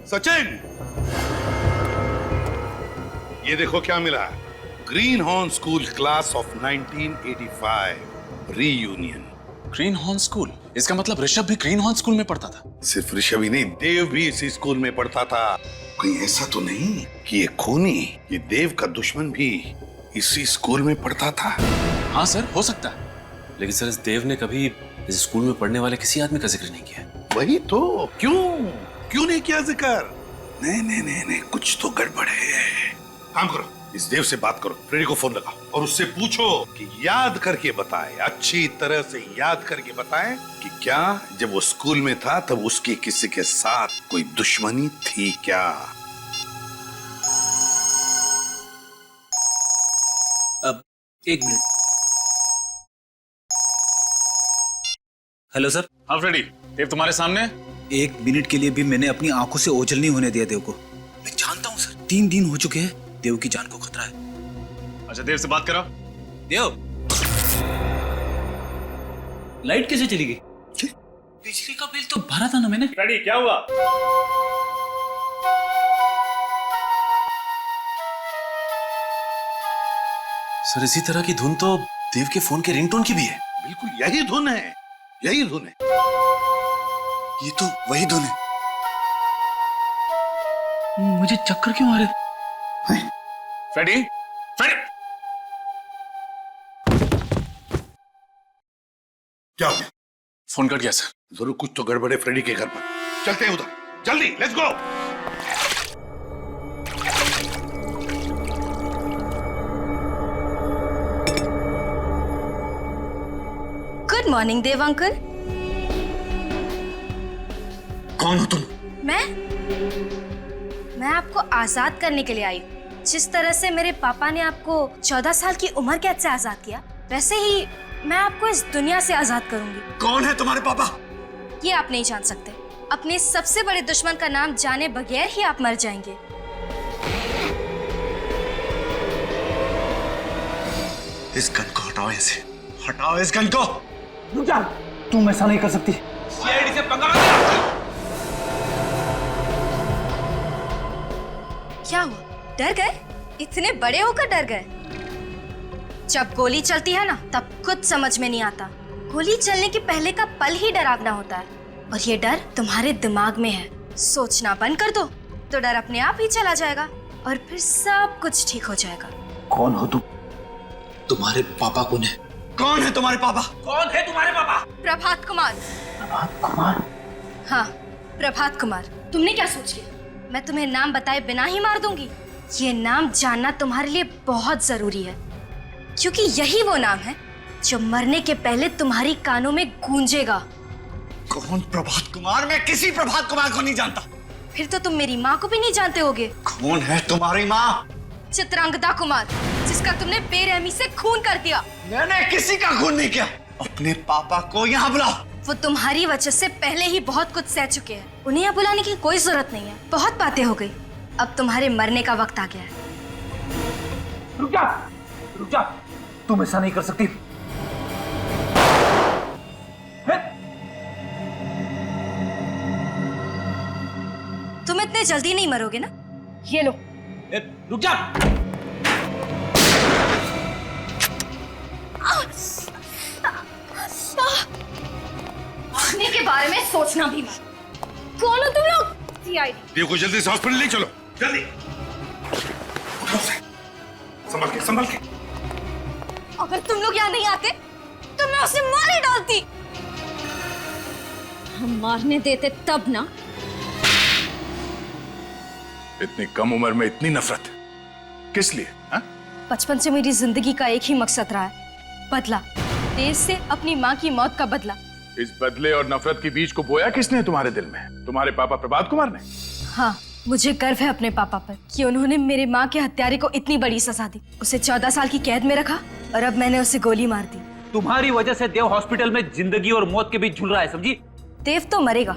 Sachin, ये देखो क्या मिला। Green horn school, class of 1985, reunion. Green horn school, इसका मतलब ऋषभ भी ग्रीन हॉर्न स्कूल में पढ़ता था। सिर्फ ऋषभ ही नहीं, देव भी इसी स्कूल में पढ़ता था। कहीं ऐसा तो नहीं कि ये खूनी, ये देव का दुश्मन भी इसी स्कूल में पढ़ता था? हाँ सर, हो सकता है। लेकिन सर इस देव ने कभी इस स्कूल में पढ़ने वाले किसी आदमी का जिक्र नहीं किया। वही तो, क्यों नहीं किया जिक्र? नहीं, कुछ तो गड़बड़ है। काम करो, इस देव से बात करो, फ्रेडी को फोन लगाओ और उससे पूछो कि याद करके बताए, अच्छी तरह से याद करके बताए कि क्या जब वो स्कूल में था तब उसकी किसी के साथ कोई दुश्मनी थी क्या? अब 1 मिनट। Hello sir. हाँ फ्रेडी, देव तुम्हारे सामने। 1 मिनट के लिए भी मैंने अपनी आंखों से ओझल नहीं होने दिया देव को। मैं जानता हूँ सर, 3 दिन हो चुके हैं, देव की जान को खतरा है। अच्छा देव से बात करो। देव, लाइट कैसे चली गई? बिजली का बिल तो भरा था ना मैंने। फ्रेडी क्या हुआ? सर इसी तरह की धुन तो देव के फोन के रिंगटोन की भी है। बिल्कुल यही धुन है, यही धुन है। ये तो वही धुन है। मुझे चक्कर क्यों आ रहे? फ्रेडी, फ्रेडी, क्या हो गया? फोन कट गया सर। जरूर कुछ तो गड़बड़ है फ्रेडी के घर पर। चलते हैं उधर, जल्दी, let's go. Good morning Dev uncle. कौन हो तुम? मैं आपको आजाद करने के लिए आई हूँ। जिस तरह से मेरे पापा ने आपको 14 साल की उम्र कैद से आजाद किया, वैसे ही मैं आपको इस दुनिया से आजाद करूंगी। कौन है तुम्हारे पापा? ये आप नहीं जान सकते। अपने सबसे बड़े दुश्मन का नाम जाने बगैर ही आप मर जाएंगे। इस गन को हटाओ यहाँ से, हटाओ इस गन को। रुक जा, तुम ऐसा नहीं कर सकती। सीआईडी से पंगा मत लो। क्या हुआ, डर गए? इतने बड़े होकर डर गए? जब गोली चलती है ना, तब कुछ समझ में नहीं आता। गोली चलने के पहले का पल ही डरावना होता है। और ये डर तुम्हारे दिमाग में है। सोचना बंद कर दो तो डर अपने आप ही चला जाएगा और फिर सब कुछ ठीक हो जाएगा। कौन हो तुम? तुम्हारे पापा कौन है? कौन है तुम्हारे पापा? कौन है तुम्हारे पापा? प्रभात कुमार। प्रभात कुमार? हाँ, प्रभात कुमार। तुमने क्या सोच लिया मैं तुम्हें नाम बताए बिना ही मार दूंगी? ये नाम जानना तुम्हारे लिए बहुत जरूरी है, क्योंकि यही वो नाम है जो मरने के पहले तुम्हारी कानों में गूंजेगा। कौन प्रभात कुमार? मैं किसी प्रभात कुमार को नहीं जानता। फिर तो तुम मेरी माँ को भी नहीं जानते होगे। कौन है तुम्हारी माँ? चित्रांगदा कुमार, जिसका तुमने बेरहमी से खून कर दिया। मैंने किसी का खून नहीं किया। अपने पापा को यहाँ बुलाओ। वो तुम्हारी वजह से पहले ही बहुत कुछ सह चुके हैं। उन्हें यहाँ बुलाने की कोई जरूरत नहीं है। बहुत बातें हो गई, अब तुम्हारे मरने का वक्त आ गया है। रुक जा, रुक जा। तुम ऐसा नहीं कर सकती। तुम इतने जल्दी नहीं मरोगे ना? ये लो। रुक जा। मरने के बारे में सोचना भी मत। कौन हो तुम लोग? सीआईडी। देव को जल्दी से हॉस्पिटल ले चलो, जल्दी। संभल के, संभल के। अगर तुम लोग यहाँ नहीं आते तो मैं उसे मार ही डालती। हम मारने देते तब ना। इतनी कम उम्र में इतनी नफरत किस लिए? हा? बचपन से मेरी जिंदगी का एक ही मकसद रहा है, बदला। देव से अपनी माँ की मौत का बदला। इस बदले और नफरत के बीज को बोया किसने तुम्हारे दिल में? तुम्हारे पापा प्रभात कुमार ने? हाँ, मुझे गर्व है अपने पापा पर कि उन्होंने मेरे माँ के हत्यारे को इतनी बड़ी सजा दी। उसे 14 साल की कैद में रखा और अब मैंने उसे गोली मार दी। तुम्हारी वजह से देव हॉस्पिटल में जिंदगी और मौत के बीच झूल रहा है, समझी? देव तो मरेगा,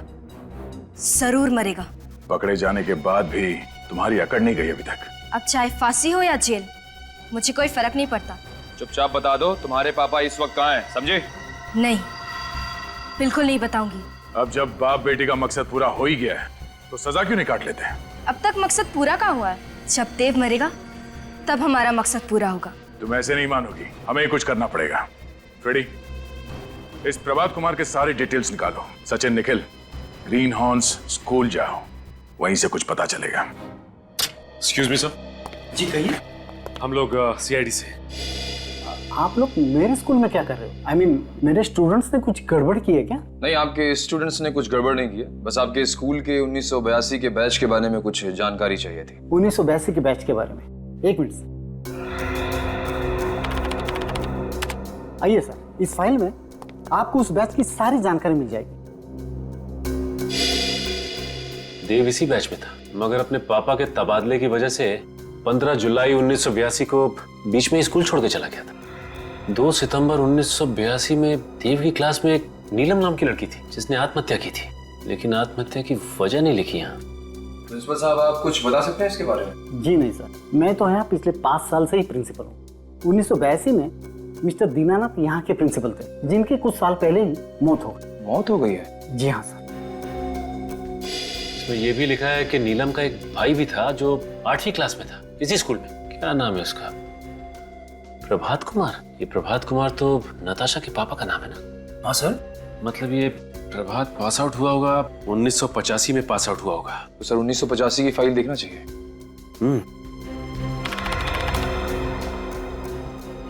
जरूर मरेगा। पकड़े जाने के बाद भी तुम्हारी अकड़ नहीं गई अभी तक। अब चाहे फांसी हो या जेल, मुझे कोई फर्क नहीं पड़ता। चुपचाप बता दो तुम्हारे पापा इस वक्त कहाँ हैं, समझे? नहीं, बिल्कुल नहीं बताऊंगी। अब जब बाप बेटी का मकसद पूरा हो ही गया है तो सजा क्यों नहीं काट लेते हैं? अब तक मकसद पूरा कहाँ हुआ है? जब देव मरेगा तब हमारा मकसद पूरा होगा। तुम ऐसे नहीं मानोगी, हमें ही कुछ करना पड़ेगा। फ्रेडी, इस प्रभात कुमार के सारे डिटेल्स निकालो। Sachin, Nikhil, green horns school जाओ, वहीं से कुछ पता चलेगा। Excuse me sir. जी कहिए। हम लोग सीआईडी से। आप लोग मेरे स्कूल में क्या कर रहे हो? I mean, मेरे स्टूडेंट्स ने कुछ गड़बड़ की है क्या? नहीं, आपके स्टूडेंट्स ने कुछ गड़बड़ नहीं की है, बस आपके स्कूल के 1982 के बैच के बारे में कुछ जानकारी चाहिए थी। 1982 के बैच के बारे में? एक मिनट सर। आइए सर, इस फाइल में आपको उस बैच की सारी जानकारी मिल जाएगी। देव इसी बैच में था, मगर अपने पापा के तबादले की वजह से 15 जुलाई 1982 को बीच में स्कूल छोड़ के चला गया था। 2 सितंबर 1982 में देव की क्लास में एक नीलम नाम की लड़की थी जिसने आत्महत्या की थी, लेकिन आत्महत्या की वजह नहीं लिखी यहाँ। प्रिंसिपल साहब, आप कुछ बता सकते हैं इसके बारे में? जी नहीं सर, मैं तो यहाँ पिछले 5 साल से ही प्रिंसिपल हूँ। 1982 में मिस्टर दीनानाथ यहाँ के प्रिंसिपल थे, जिनके कुछ साल पहले ही मौत हो गई। मौत हो गई है? जी हाँ सर। इसमें यह भी लिखा है कि नीलम का एक भाई भी था जो 8वीं क्लास में था इसी स्कूल में। क्या नाम है उसका? प्रभात कुमार। ये प्रभात कुमार तो नताशा के पापा का नाम है ना? हाँ सर। मतलब ये प्रभात पास आउट हुआ होगा 1985 में, पास आउट हुआ होगा। तो सर 1985 की फाइल देखना चाहिए।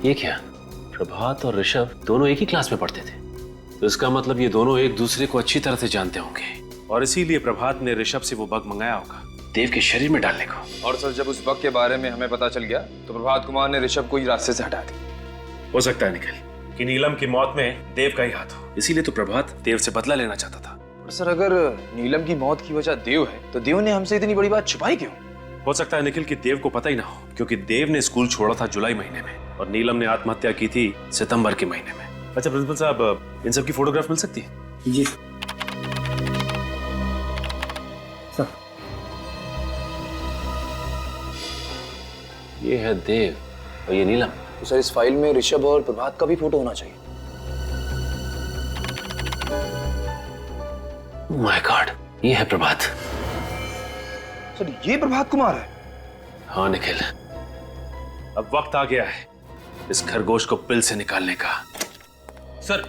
ये क्या? प्रभात और ऋषभ दोनों एक ही क्लास में पढ़ते थे, तो इसका मतलब ये दोनों एक दूसरे को अच्छी तरह से जानते होंगे और इसीलिए प्रभात ने ऋषभ से वो बग मंगाया होगा देव के शरीर में डालने को। और सर जब उस बग के बारे में हमें पता चल गया तो प्रभात कुमार ने ऋषभ को ही रास्ते से हटा दिया। हो सकता है निखिल कि नीलम की मौत में देव का ही हाथ हो, इसीलिए तो प्रभात देव से बदला लेना चाहता था। और सर अगर नीलम की मौत की वजह देव है तो देव ने हमसे इतनी बड़ी बात छुपाई क्यों? हो सकता है निखिल कि देव को पता ही ना हो, क्योंकि देव ने स्कूल छोड़ा था जुलाई महीने में और नीलम ने आत्महत्या की थी सितंबर के महीने में। अच्छा प्रिंसिपल साहब, इन सब की फोटोग्राफ मिल सकती है? जी सर। ये है देव और ये नीलम। तो सर इस फाइल में ऋषभ और प्रभात का भी फोटो होना चाहिए। माय गॉड, ये है प्रभात। सर ये प्रभात कुमार है? हाँ निखिल, अब वक्त आ गया है इस खरगोश को पिल से निकालने का। सर,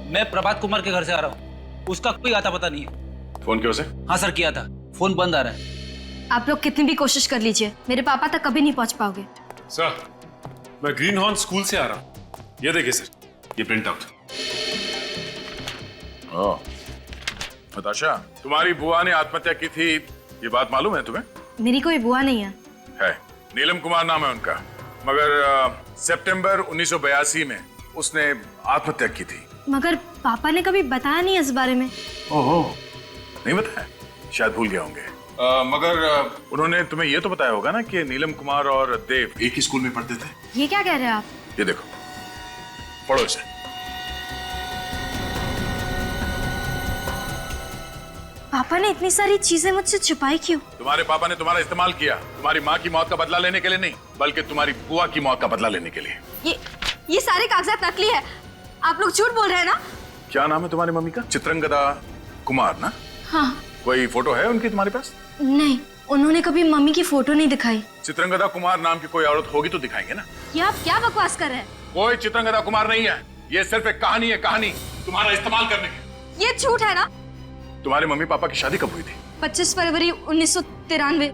मैं प्रभात कुमार के घर से आ रहा हूँ। उसका कोई आता पता नहीं है। फोन किया उसे? हाँ सर किया था, फोन बंद आ रहा है। आप लोग कितनी भी कोशिश कर लीजिए, मेरे पापा तक कभी नहीं पहुंच पाओगे। सर, मैं ग्रीन हॉर्न स्कूल से आ रहा हूँ। ये देखिए सर, ये प्रिंट आउट। नताशा, तुम्हारी बुआ ने आत्महत्या की थी, ये बात मालूम है तुम्हें? मेरी कोई बुआ नहीं है। है, नीलम कुमार नाम है उनका, मगर सितंबर 1982 में उसने आत्महत्या की थी। मगर पापा ने कभी बताया नहीं इस बारे में। ओहो, नहीं बताया? शायद भूल गए होंगे। मगर उन्होंने तुम्हें ये तो बताया होगा ना कि नीलम कुमार और देव एक ही स्कूल में पढ़ते थे। ये क्या कह रहे हैं आप? ये देखो, पढ़ो इसे। पापा ने इतनी सारी चीजें मुझसे छुपाई क्यों? तुम्हारे पापा ने तुम्हारा इस्तेमाल किया, तुम्हारी माँ की मौत का बदला लेने के लिए नहीं, बल्कि तुम्हारी बुआ की मौत का बदला लेने के लिए। ये सारे कागजात नकली है, आप लोग झूठ बोल रहे हैं ना? क्या नाम है तुम्हारी मम्मी का? चित्रंगदा कुमार ना? हाँ। कोई फोटो है उनकी तुम्हारे पास? नहीं, उन्होंने कभी मम्मी की फोटो नहीं दिखाई। चित्रंगदा कुमार नाम की कोई औरत होगी तो दिखाएंगे ना। ये आप क्या बकवास कर रहे हैं? कोई चित्रंगदा कुमार नहीं है, ये सिर्फ एक कहानी है, कहानी तुम्हारा इस्तेमाल करने की। ये झूठ है ना? तुम्हारे मम्मी पापा की शादी कब हुई थी? 25 फरवरी 1993।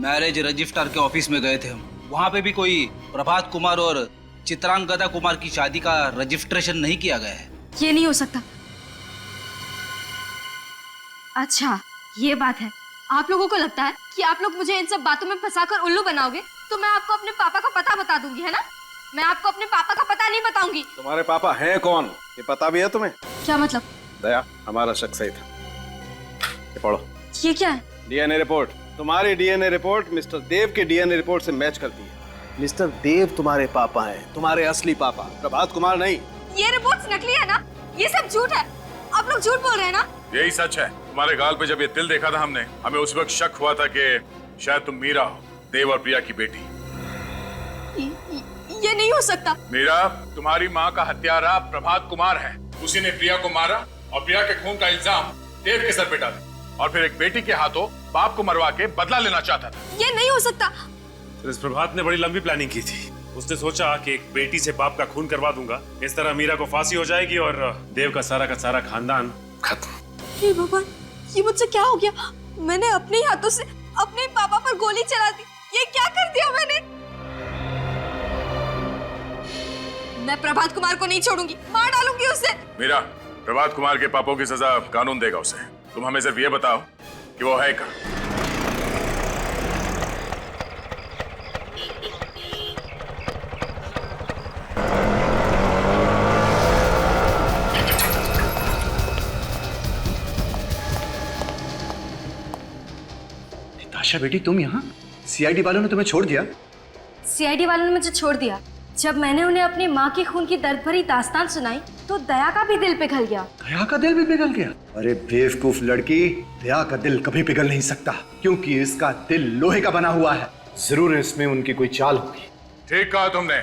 मैरिज रजिस्ट्रार के ऑफिस में गए थे हम, वहाँ पे भी कोई प्रभात कुमार और चित्रांगदा कुमार की शादी का रजिस्ट्रेशन नहीं किया गया है। ये नहीं हो सकता। अच्छा, ये बात है। आप लोगों को लगता है कि आप लोग मुझे इन सब बातों में फंसाकर उल्लू बनाओगे, तो मैं आपको अपने पापा का पता बता दूंगी, है ना? मैं आपको अपने पापा का पता नहीं बताऊंगी। तुम्हारे पापा हैं कौन, ये पता भी है तुम्हें? क्या मतलब? दया, हमारा शक सही था। ये पढ़ो। ये क्या है? DNA report. तुम्हारी डीएनए रिपोर्ट मिस्टर देव के डीएनए रिपोर्ट से मैच करती है। मिस्टर देव तुम्हारे पापा हैं, तुम्हारे असली पापा, प्रभात कुमार नहीं। ये रिपोर्ट्स नकली है ना? ये सब झूठ है। आप लोग झूठ बोल रहे हैं ना? यही सच है। तुम्हारे गाल पे जब ये तिल देखा था हमने, हमें उस वक्त शक हुआ था कि शायद तुम मीरा हो, देव और प्रिया की बेटी। ये नहीं हो सकता। मीरा, तुम्हारी माँ का हत्यारा प्रभात कुमार है। उसी ने प्रिया को मारा और प्रिया के खून का इल्जाम देव के सर पे डाला और फिर एक बेटी के हाथों बाप को मरवा के बदला लेना चाहता था। ये नहीं हो सकता। इस प्रभात ने बड़ी लंबी प्लानिंग की थी। उसने सोचा कि एक बेटी से बाप का खून करवा दूंगा, इस तरह मीरा को फांसी हो जाएगी और देव का सारा खानदान खत्म। हे भगवान, ये मुझसे क्या हो गया? मैंने अपने हाथों से अपने पापा पर गोली चला दी। ये क्या कर दिया मैंने? मैं प्रभात कुमार को नहीं छोड़ूंगी, मार डालूंगी उसे। मीरा, प्रभात कुमार के पापों की सजा कानून देगा उसे। तुम हमें सिर्फ ये बताओ कि वो है कहाँ। आशा बेटी, तुम यहाँ? सीआईडी वालों ने तुम्हें छोड़ दिया? सीआईडी वालों ने मुझे छोड़ दिया। जब मैंने उन्हें अपनी माँ के खून की दर्द भरी दास्तान सुनाई तो दया का भी दिल पिघल गया। दया का दिल भी पिघल गया? अरे बेवकूफ लड़की, दया का दिल कभी पिघल नहीं सकता, क्योंकि इसका दिल लोहे का बना हुआ है। जरूर इसमें उनकी कोई चाल होगी। ठीक कहा तुमने,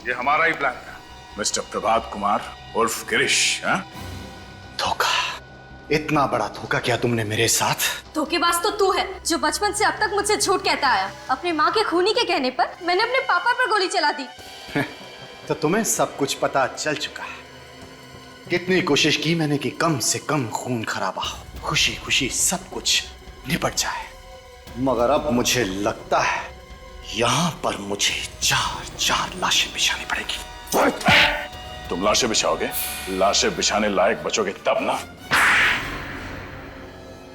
ये हमारा ही प्लान था। मिस्टर प्रभात कुमार उर्फ गिरीश। धोखा, इतना बड़ा धोखा किया तुमने मेरे साथ। धोखेबाज तो तू है, जो बचपन से अब तक मुझसे झूठ कहता आया। अपनी माँ के खूनी के कहने पर मैंने अपने पापा पर गोली चला दी। तो तुम्हें सब कुछ पता चल चुका है। कितनी कोशिश की मैंने कि कम से कम खून खराबा हो, खुशी खुशी सब कुछ निपट जाए, मगर अब मुझे लगता है यहाँ पर मुझे 4 लाशें बिछानी पड़ेगी। तुम लाशें बिछाओगे? लाशें बिछाने लायक बचोगे तब ना।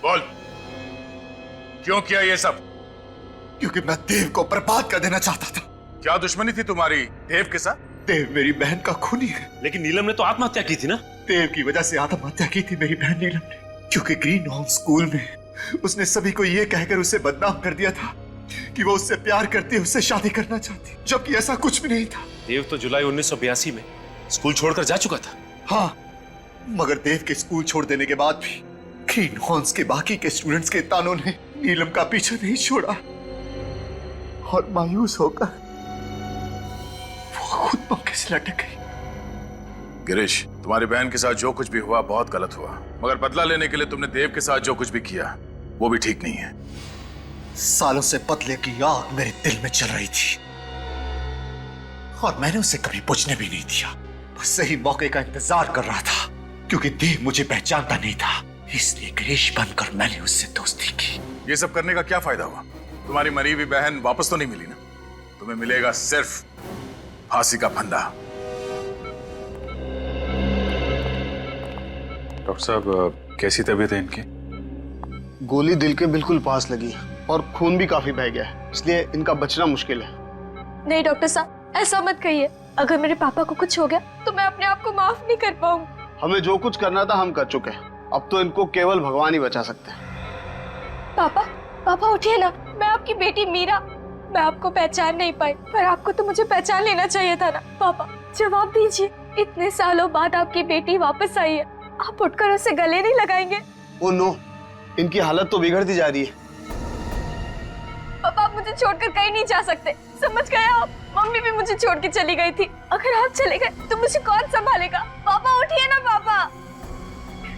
बोल, क्यों किया ये सब? क्योंकि मैं देव को बर्बाद कर देना चाहता था। क्या दुश्मनी थी तुम्हारी देव के साथ? देव मेरी बहन का खूनी है। लेकिन नीलम ने तो आत्महत्या की थी ना? देव की वजह से आत्महत्या की थी मेरी बहन नीलम ने, क्योंकि ग्रीन हॉर्न स्कूल में उसने सभी को ये कहकर उसे बदनाम कर दिया था कि वो उससे प्यार करती, उससे शादी करना चाहती, जबकि ऐसा कुछ भी नहीं था। देव तो जुलाई 1982 में स्कूल छोड़कर जा चुका था। हाँ, मगर देव के स्कूल छोड़ देने के बाद भी ग्रीन हॉर्न्स के बाकी के स्टूडेंट्स के तानों ने नीलम का पीछा नहीं छोड़ा और मायूस होकर वो खुद मौके से लटक गई। गिरीश, तुम्हारी बहन के साथ जो कुछ भी हुआ बहुत गलत हुआ, मगर बदला लेने के लिए तुमने देव के साथ जो कुछ भी किया वो भी ठीक नहीं है। सालों से बदले की आग मेरे दिल में चल रही थी और मैंने उसे कभी बुझने भी नहीं दिया। बस सही मौके का इंतजार कर रहा था क्योंकि देव मुझे पहचानता नहीं था, इसलिए गिरीश बनकर मैंने उससे दोस्ती की। ये सब करने का क्या फायदा हुआ? तुम्हारी मरी हुई बहन वापस तो नहीं मिली ना? तुम्हें मिलेगा सिर्फ फांसी का फंदा। डॉक्टर साहब, कैसी तबीयत है इनकी? गोली दिल के बिल्कुल पास लगी और खून भी काफी बह गया है, इसलिए इनका बचना मुश्किल है। नहीं डॉक्टर साहब, ऐसा मत कहिए। अगर मेरे पापा को कुछ हो गया तो मैं अपने आप को माफ नहीं कर पाऊंगी। हमें जो कुछ करना था हम कर चुके हैं, अब तो इनको केवल भगवान ही बचा सकते हैं। पापा, पापा उठिए ना। मैं आपकी बेटी मीरा। मैं आपको पहचान नहीं पाई, पर आपको तो मुझे पहचान लेना चाहिए था ना। पापा जवाब दीजिए, इतने सालों बाद आपकी बेटी वापस आई है, आप उठकर उसे गले नहीं लगाएंगे? ओ नो, इनकी हालत तो बिगड़ती जा रही है। पापा आप मुझे छोड़कर कहीं नहीं जा सकते, समझ गए आप? मम्मी भी मुझे छोड़ के चली गई थी। अगर आप चले गए तो मुझे कौन संभालेगा? पापा उठिए ना पापा।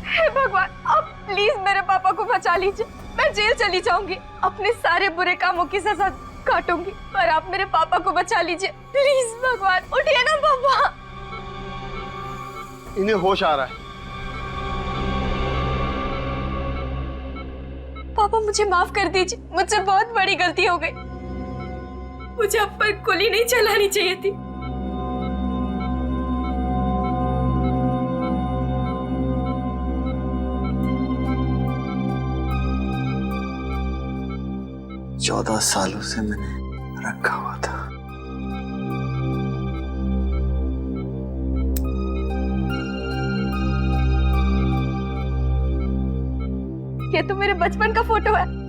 हे भगवान, आप प्लीज मेरे पापा को बचा लीजिए। मैं जेल चली जाऊंगी, अपने सारे बुरे कामों की सजा काटूंगी, पर आप मेरे पापा को बचा लीजिए प्लीज। भगवान उठिए ना पापा। इन्हें होश आ रहा है। पापा मुझे माफ कर दीजिए, मुझसे बहुत बड़ी गलती हो गई। मुझे अब पर गोली नहीं चलानी चाहिए थी। चौदह सालों से मैंने रखा हुआ था। ये तो मेरे बचपन का फोटो है।